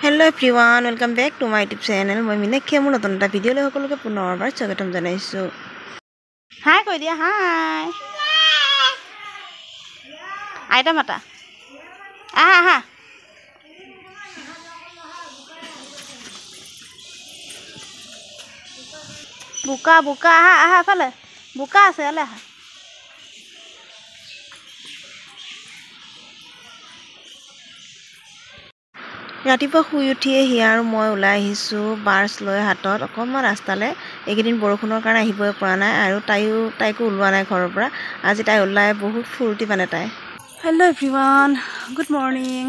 Hello everyone, welcome back to my YouTube channel. মই মিনাক্ষী মোৰ নতুন এটা ভিডিঅ' লৈ সকলোকে পুনৰবাৰ স্বাগতম জনাইছো। হাই কৈ দিয়া হাই। আইতা মাতা। আহা আহা। বুকা বুকা আহা আহা ফালে। বুকা আছে আলে আহা। ৰাতিপুৱা শুই উঠিয়ে হিয়া আৰু মই ওলাই আহিছোঁ বাৰ্চ লৈ হাতত অকণমান ৰাস্তালৈ। এইকেইদিন বৰষুণৰ কাৰণে আহিবই পৰা নাই আৰু তাইকো ওলোৱা নাই ঘৰৰ পৰা। আজি তাই ওলাই বহুত ফূৰ্তি মানে তাই। Hello' everyone, good morning.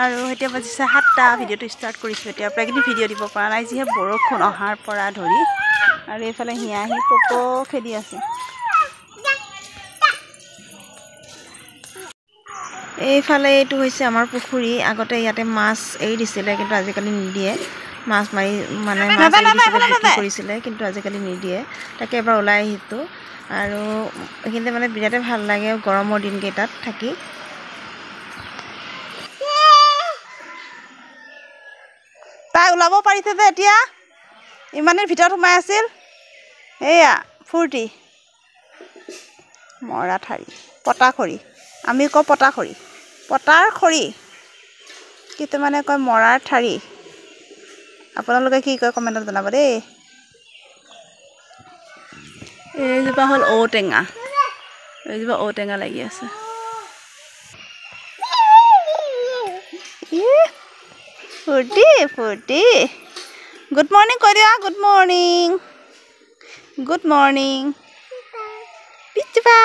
আৰু এতিয়া বাজিছে 7টা। ভিডিঅ'টো ষ্টাৰ্ট কৰিছোঁ এতিয়াৰ পৰা। এইকেইদিন ভিডিঅ' দিব পৰা নাই যিহে বৰষুণ অহাৰ পৰা ধৰি। আৰু এইফালে হিয়া আহি পকো খেদি আছে। এইফালে এইটো হৈছে আমাৰ পুখুৰী। আগতে ইয়াতে মাছ এৰি দিছিলে কিন্তু আজিকালি নিদিয়ে। মাছ এৰি দিছিলে, বিক্ৰী কৰিছিলে কিন্তু আজিকালি নিদিয়ে। তাকে এবাৰ ওলাই আহিছোঁ আৰু এইখিনিতে মানে বিৰাটেই ভাল লাগে গৰমৰ দিনকেইটাত থাকি। তাই ওলাব পাৰিছে যে এতিয়া, ইমানেই ভিতৰত সোমাই আছিল। এয়া ফূৰ্তি মৰা ঠাৰি পতা খৰি, আমি কওঁ পতা খৰি, পতাৰ খৰি, কিছুমানে কয় মৰাৰ ঠাৰি। আপোনালোকে কি কয় কমেণ্টত জনাব দেই। এইজোপা হ'ল ঔটেঙা, এইজোপা ঔটেঙা লাগি আছে। ফূৰ্তি ফূৰ্তি। গুড মৰ্ণিং কৈ দিয়া, গুড মৰ্ণিং, গুড মৰ্ণিং পিচুপা।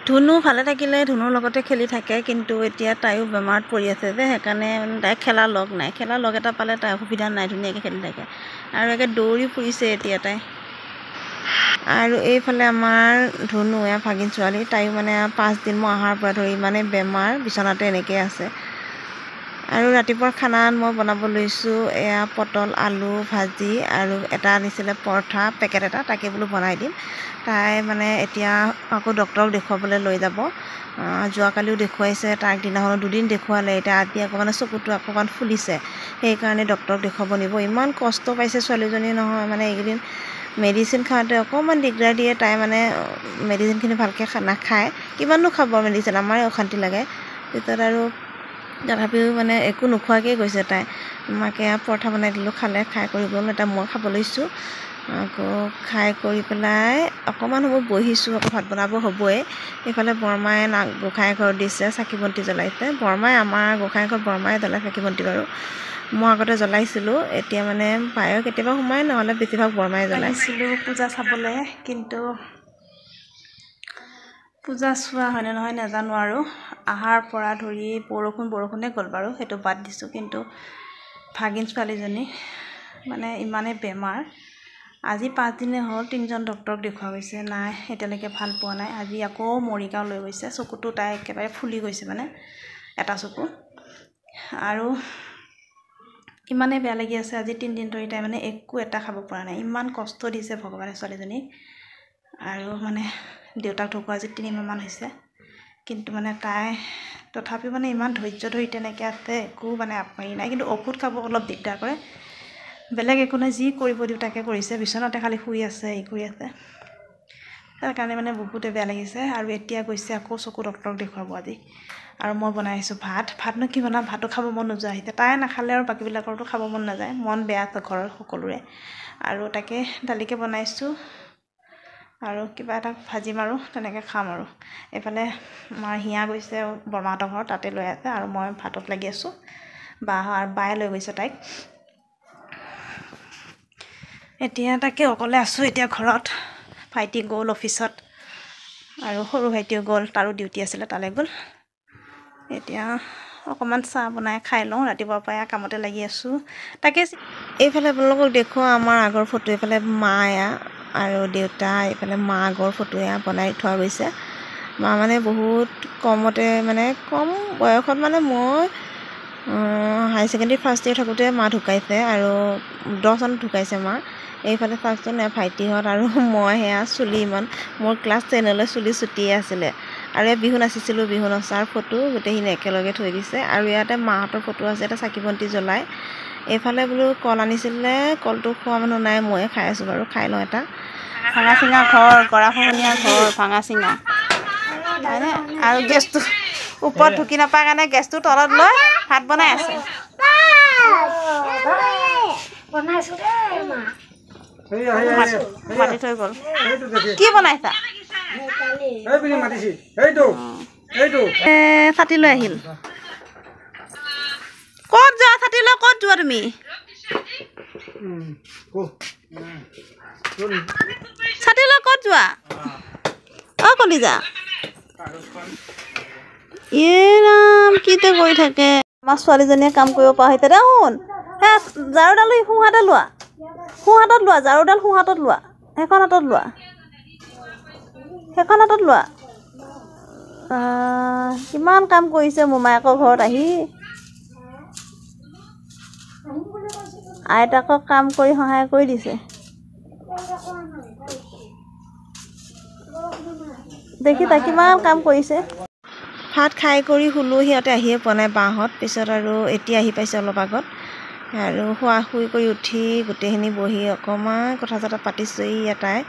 ধুনু ভালে থাকিলে ধুনুৰ লগতে খেলি থাকে, কিন্তু এতিয়া তাইও বেমাৰত পৰি আছে যে সেইকাৰণে তাই খেলাৰ লগ নাই। খেলাৰ লগ এটা পালে তাই অসুবিধা নাই, ধুনীয়াকৈ খেলি থাকে আৰু একে দৌৰি ফুৰিছে এতিয়া তাই। আৰু এইফালে আমাৰ ধুনু ভাগিন ছোৱালী, তাইও মানে 5 দিন মই অহাৰ পৰা ধৰি মানে বেমাৰ, বিচনাতে এনেকৈ আছে। আৰু ৰাতিপুৱাৰ খানাত মই বনাব লৈছোঁ এয়া পটল আলু ভাজি আৰু এটা আনিছিলে পৰঠা পেকেট এটা, তাকে বোলো বনাই দিম। তাই মানে এতিয়া আকৌ ডক্তৰক দেখুৱাবলৈ লৈ যাব। যোৱাকালিও দেখুৱাইছে, তাৰ আগদিনাখনো 2 দিন দেখুৱালে। এতিয়া আজি আকৌ মানে চকুটো অকণমান ফুলিছে, সেইকাৰণে ডক্তৰক দেখুৱাব নিব। ইমান কষ্ট পাইছে ছোৱালীজনী নহয়, মানে এইকেইদিন মেডিচিন খাওঁতে অকণমান দিগদাৰ দিয়ে। তাই মানে মেডিচিনখিনি ভালকৈ নাখায়, কিমাননো খাব মেডিচিন, আমাৰে অশান্তি লাগে। পিছত আৰু তথাপিও মানে একো নোখোৱাকৈ গৈছে তাই। মাকে পৰঠা বনাই দিলোঁ, খালে, খাই কৰি গ'ল। এতিয়া মই খাব লৈছোঁ। আকৌ খাই কৰি পেলাই অকণমান সময় বহিছোঁ, আকৌ ভাত বনাব হ'বই। এইফালে বৰমাই গোঁসাই ঘৰত দিছে, চাকি বন্তি জ্বলাইছে। বৰমাই আমাৰ গোঁসাই ঘৰত বৰমাই জ্বলাই চাকি বন্তি বাৰু। মই আগতে জ্বলাইছিলোঁ, এতিয়া মানে পায়ো কেতিয়াবা সোমাই, নহ'লে বেছিভাগ বৰমাই জ্বলাইছিলোঁ পূজা চাবলৈ। কিন্তু পূজা চোৱা হয়নে নহয় নাজানো আৰু। আহাৰ পৰা ধৰি বৰষুণে গ'ল বাৰু, সেইটো বাদ দিছোঁ। কিন্তু ভাগিন ছোৱালীজনী মানে ইমানেই বেমাৰ। আজি 5 দিনে হ'ল 3জন ডক্তৰক দেখুওৱা গৈছে, নাই এতিয়ালৈকে ভাল পোৱা নাই। আজি আকৌ মৰিগাঁও লৈ গৈছে। চকুটো তাই একেবাৰে ফুলি গৈছে, মানে এটা চকু। আৰু ইমানেই বেয়া লাগি আছে, আজি 3 দিন ধৰি তাই মানে একো এটা খাব পৰা নাই। ইমান কষ্ট দিছে ভগৱানে ছোৱালীজনীক। আৰু মানে দেউতাক ঢুকুৱা আজি 3 মাহমান হৈছে, কিন্তু মানে তাই তথাপিও মানে ইমান ধৈৰ্য ধৰি তেনেকৈ আছে, একো মানে আপমাৰি নাই। কিন্তু ঔষধ খাব অলপ দিগদাৰ কৰে, বেলেগ একো নাই। যি কৰিব দিওঁ তাকে কৰিছে, বিচনাতে খালি শুই আছে, এই কৰি আছে। তাৰ কাৰণে মানে বহুতে বেয়া লাগিছে। আৰু এতিয়া গৈছে আকৌ চকু ডক্তৰক দেখুৱাব আজি। আৰু মই বনাই আছোঁ ভাতনো কি বনাম, ভাতো খাব মন নোযোৱা হৈছে। তাই নাখালে আৰু বাকীবিলাকৰতো খাব মন নাযায়, মন বেয়া আছে ঘৰৰ সকলোৰে। আৰু তাকে দালিকে বনাইছোঁ আৰু কিবা এটা ভাজিম আৰু তেনেকৈ খাম আৰু। এইফালে আমাৰ হিয়া গৈছে বৰমাহঁতৰ ঘৰত, তাতে লৈ আছে। আৰু মই ভাতত লাগি আছোঁ, বায়ে লৈ গৈছে তাইক। এতিয়া তাকে অকলে আছোঁ এতিয়া ঘৰত। ভাইটি গ'ল অফিচত, আৰু সৰু ভাইটিও গ'ল, তাৰো ডিউটি আছিলে, তালৈ গ'ল। এতিয়া অকণমান চাহ বনাই খাই লওঁ, ৰাতিপুৱাৰ পৰাই কামতে লাগি আছোঁ। তাকে এইফালে আপোনালোকক দেখুৱাওঁ আমাৰ আগৰ ফটো। এইফালে মা আৰু দেউতা এইফালে মা আগৰ ফটো এয়া বনাই থোৱা গৈছে। মা মানে বহুত কমতে মানে কম বয়সত মানে মই হাই ছেকেণ্ডেৰী ফাৰ্ষ্ট ইয়েৰ থাকোঁতে মা ঢুকাইছে আৰু 10 চনত ঢুকাইছে মা। এইফালে ফাৰ্ষ্টজন ভাইটিহঁত আৰু মই সেয়া চুলি ইমান মোৰ ক্লাছ 10লৈ চুলি চুটিয়ে আছিলে। আৰু এই বিহু নাচিছিলোঁ, বিহু নচাৰ ফটো গোটেইখিনি একেলগে থৈ দিছে। আৰু ইয়াতে মাহঁতৰ ফটো আছে, এটা চাকি বন্তি জ্বলাই। এইফালে বোলো কল আনিছিলে, কলটো খোৱা মানুহ নাই, ময়ে খাই আছোঁ বাৰু। খাই লওঁ এটা। ভাঙা-চিঙা ঘৰ, গৰাখহনীয়া ঘৰ, ভাঙা-চিঙা হয়নে? আৰু গেছটো ওপৰত ঢুকি নাপায় কাৰণে গেছটো তলত লৈ ভাত বনাই আছে। মাতি থৈ গ'ল। কি বনাইছা? ছাতি লৈ আহিল। ক'ত যোৱা? ছাতি লৈ ক'ত যোৱা তুমি? ছাতি লৈ ক'ত যোৱা? অ' কলিজা, ৰাম কিতে কৰি থাকে। আমাৰ ছোৱালীজনীয়ে কাম কৰিব পৰা হৈছে দে। শুন, ঝাৰুডাল সোঁহাতত লোৱা, সোঁহাতত লোৱা, ঝাৰুডাল সোঁহাতত লোৱা, সেইখন হাতত লোৱা, সেইখন হাতত লোৱা। কিমান কাম কৰিছে মোমায়েকৰ ঘৰত আহি। আইতাকক কাম কৰি সহায় কৰি দিছে। দেখিছা কিমান কাম কৰিছে। ভাত খাই কৰি শুলোঁ, সিহঁতে আহিয়ে পোৱা নাই বাহঁত। পিছত আৰু এতিয়া আহি পাইছে অলপ আগত। আৰু শুই কৰি উঠি গোটেইখিনি বহি অকণমান কথা-চথা পাতিছোঁ। এটাই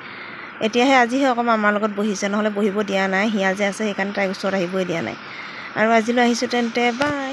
এতিয়াহে আজিহে অকণমান আমাৰ লগত বহিছে, নহ'লে বহিব দিয়া নাই। হিয়া যে আছে সেইকাৰণে তাইৰ ওচৰত আহিবই দিয়া নাই। আৰু আজিলৈ আহিছোঁ তেন্তে, বাই।